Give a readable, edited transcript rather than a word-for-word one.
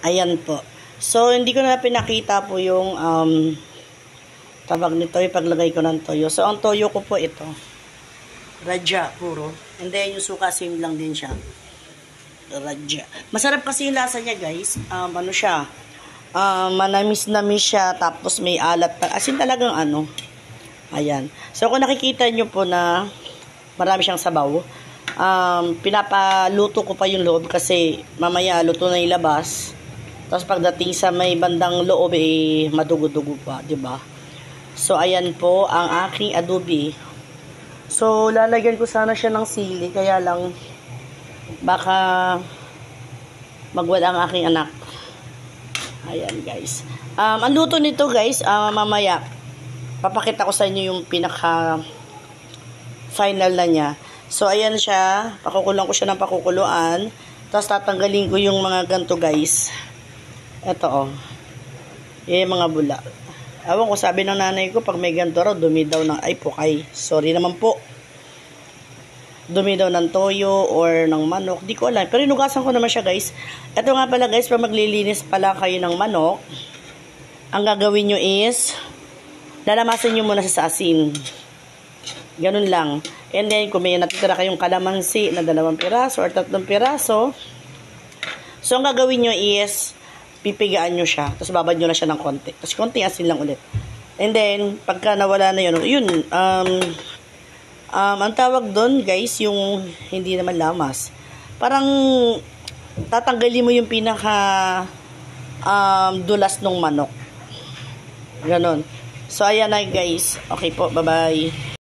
Ayan po. So, hindi ko na pinakita po yung tawag nito, yung paglagay ko ng toyo. So, ang toyo ko po ito. Radya, puro. And then, yung suka, same lang din siya. Radya. Masarap kasi yung lasa niya, guys. Ano siya? Manamis-namis siya. Tapos, may alat. As in, talagang ano. Ayan. So, kung nakikita nyo po na marami siyang sabaw, pinapaluto ko pa yung loob kasi mamaya luto na yung labas. Tapos pagdating sa may bandang loob, madugo-dugo pa, di ba? So, ayan po ang aking adobe. So, lalagyan ko sana siya ng sili, kaya lang baka magwala ang aking anak. Ayan, guys. Ang luto nito, guys, mamaya papakita ko sa inyo yung pinaka final na niya. So, ayan siya. Pakukulang ko siya ng pakukuluan. Tapos, tatanggalin ko yung mga ganto, guys. Ito, oh. Yung mga bula. Ewan ko, sabi ng nanay ko, pag may ganto raw, dumi daw ng, ay, pukay. Sorry naman po. Dumi daw ng toyo or ng manok. Di ko alam. Pero inugasan ko naman siya, guys. Ito nga pala, guys, pag maglilinis pala kayo ng manok, ang gagawin nyo is, lalamasin nyo muna sa asin. Ganun lang. And then, kung may natitira kayong kalamansi na 2 piraso or 3 piraso, so, ang gagawin nyo is, pipigaan nyo siya. Tapos, babad nyo na siya ng konti. Tapos, konti asin lang ulit. And then, pagka nawala na yun, ang tawag doon, guys, yung hindi naman lamas. Parang, tatanggalin mo yung pinaka dulas ng manok. Ganon. So, ayan na, guys. Okay po, bye-bye.